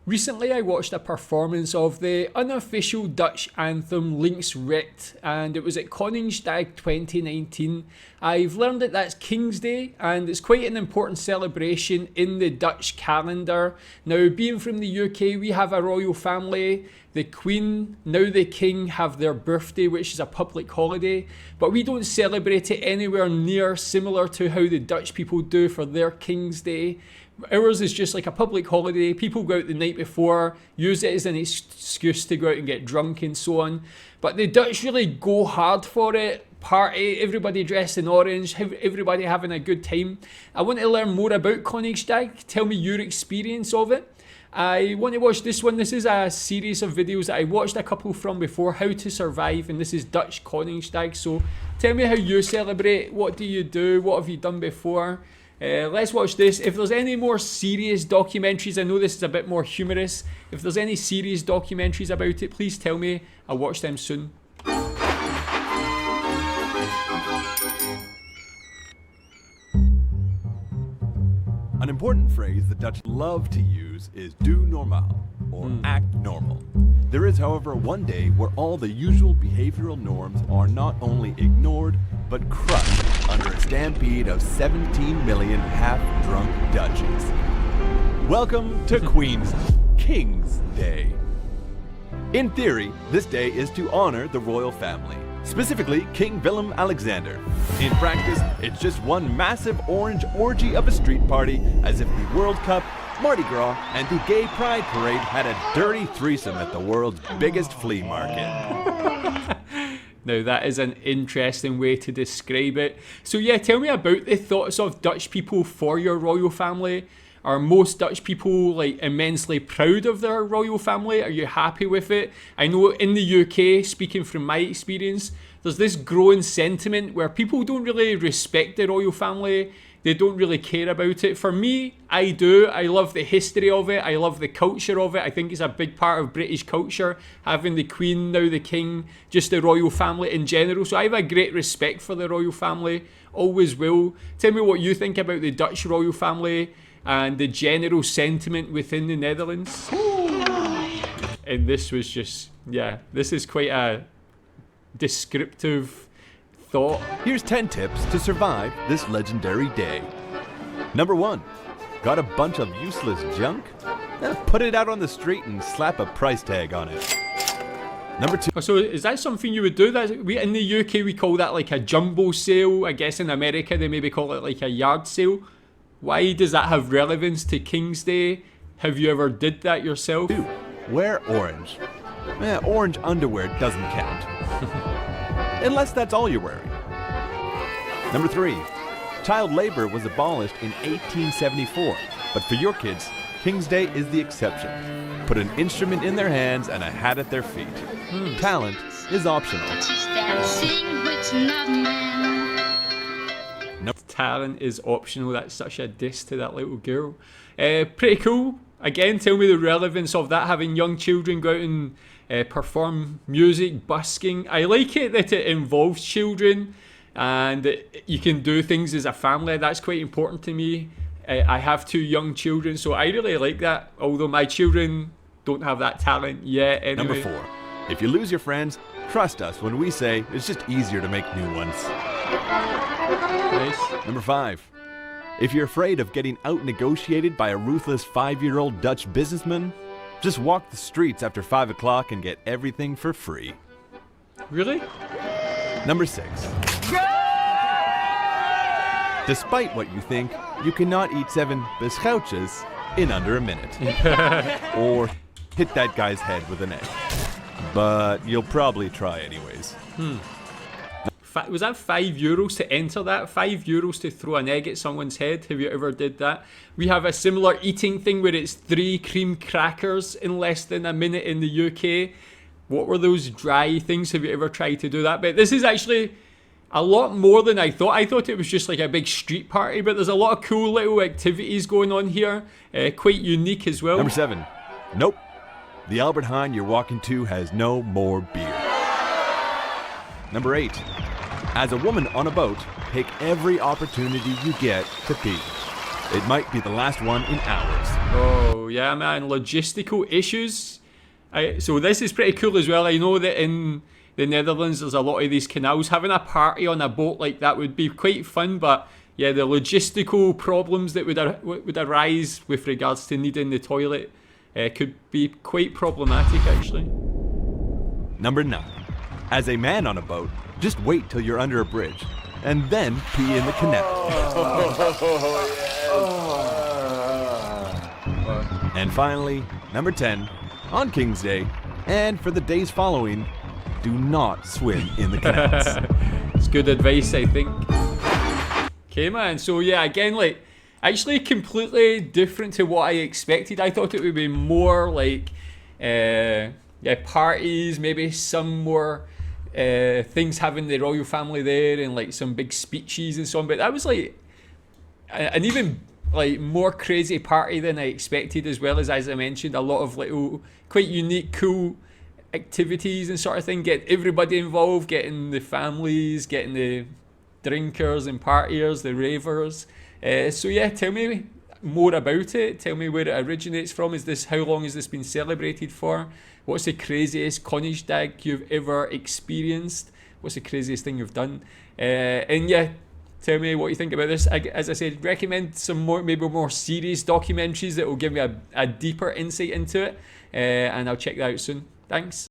Recently I watched a performance of the unofficial Dutch anthem Links Rit, and it was at Koningsdag 2019. I've learned that that's King's Day, and it's quite an important celebration in the Dutch calendar. Now, being from the UK, we have a royal family. The Queen, now the King, have their birthday, which is a public holiday, but we don't celebrate it anywhere near similar to how the Dutch people do for their King's Day. Ours is just like a public holiday. People go out the night before, use it as an excuse to go out and get drunk and so on. But the Dutch really go hard for it. Party, everybody dressed in orange, everybody having a good time. I want to learn more about Koningsdag. Tell me your experience of it. I want to watch this one. This is a series of videos that I watched a couple from before, How to Survive, and this is Dutch Koningsdag. So tell me how you celebrate. What do you do? What have you done before? Let's watch this. If there's any more serious documentaries, I know this is a bit more humorous. If there's any serious documentaries about it, please tell me. I'll watch them soon. An important phrase the Dutch love to use is do normaal, or act normal. There is, however, one day where all the usual behavioral norms are not only ignored, but crushed under a stampede of 17 million half-drunk Dutchies. Welcome to King's Day. In theory, this day is to honor the royal family, specifically King Willem-Alexander. In practice, it's just one massive orange orgy of a street party, as if the World Cup, Mardi Gras, and the Gay Pride Parade had a dirty threesome at the world's biggest flea market. Now that is an interesting way to describe it. So yeah, tell me about the thoughts of Dutch people for your royal family. Are most Dutch people like immensely proud of their royal family? Are you happy with it? I know in the UK, speaking from my experience, there's this growing sentiment where people don't really respect the royal family. They don't really care about it. For me, I do. I love the history of it. I love the culture of it. I think it's a big part of British culture, having the Queen, now the King, just the royal family in general. So I have a great respect for the royal family, always will. Tell me what you think about the Dutch royal family and the general sentiment within the Netherlands. And this was just, yeah, this is quite a descriptive thought. Here's 10 tips to survive this legendary day. Number 1, got a bunch of useless junk? Put it out on the street and slap a price tag on it. Number 2. So is that something you would do? In the UK we call that like a jumbo sale. I guess in America they maybe call it like a yard sale. Why does that have relevance to King's Day? Have you ever did that yourself? 2, wear orange. Orange underwear doesn't count. Unless that's all you're wearing. Number 3, child labor was abolished in 1874, but for your kids, King's Day is the exception. Put an instrument in their hands and a hat at their feet. Talent is optional. Talent is optional. That's such a diss to that little girl. Pretty cool. Again, tell me the relevance of that, having young children go out and perform music, busking. I like it that it involves children and that you can do things as a family. That's quite important to me. I have 2 young children, so I really like that, although my children don't have that talent yet anyway. Number 4, if you lose your friends, trust us when we say it's just easier to make new ones. Nice. Number 5, if you're afraid of getting out-negotiated by a ruthless 5-year-old Dutch businessman, just walk the streets after 5 o'clock and get everything for free. Really? Number 6. Despite what you think, you cannot eat 7 biscoutjes in under a minute. Or hit that guy's head with an egg. But you'll probably try anyways. Was that €5 to enter that? €5 to throw an egg at someone's head? Have you ever did that? We have a similar eating thing where it's 3 cream crackers in less than a minute in the UK. What were those dry things? Have you ever tried to do that? But this is actually a lot more than I thought. I thought it was just like a big street party, but there's a lot of cool little activities going on here. Quite unique as well. Number 7. Nope. The Albert Heijn you're walking to has no more beer. Number 8. As a woman on a boat, take every opportunity you get to pee. It might be the last one in hours. Oh, So yeah, man, logistical issues. So this is pretty cool as well. I know that in the Netherlands there's a lot of these canals. Having a party on a boat like that would be quite fun, but yeah, the logistical problems that would arise with regards to needing the toilet could be quite problematic, actually. Number 9. As a man on a boat, just wait till you're under a bridge, and then pee in the canal. And finally, number 10. On King's Day, and for the days following, do not swim in the canals. It's good advice, I think. Okay, man. So yeah, again, like, actually completely different to what I expected. I thought it would be more like, parties, maybe some more things having the royal family there and like some big speeches and so on. But that was like an even like more crazy party than I expected, as well as I mentioned, a lot of little quite unique, cool activities and sort of thing. Get everybody involved, getting the families, getting the drinkers and partiers, the ravers. So yeah, tell me more about it. Tell me where it originates from. How long has this been celebrated for? What's the craziest Koningsdag you've ever experienced? What's the craziest thing you've done? And yeah, tell me what you think about this. As I said, recommend some maybe more serious documentaries that will give me a deeper insight into it. And I'll check that out soon. Thanks.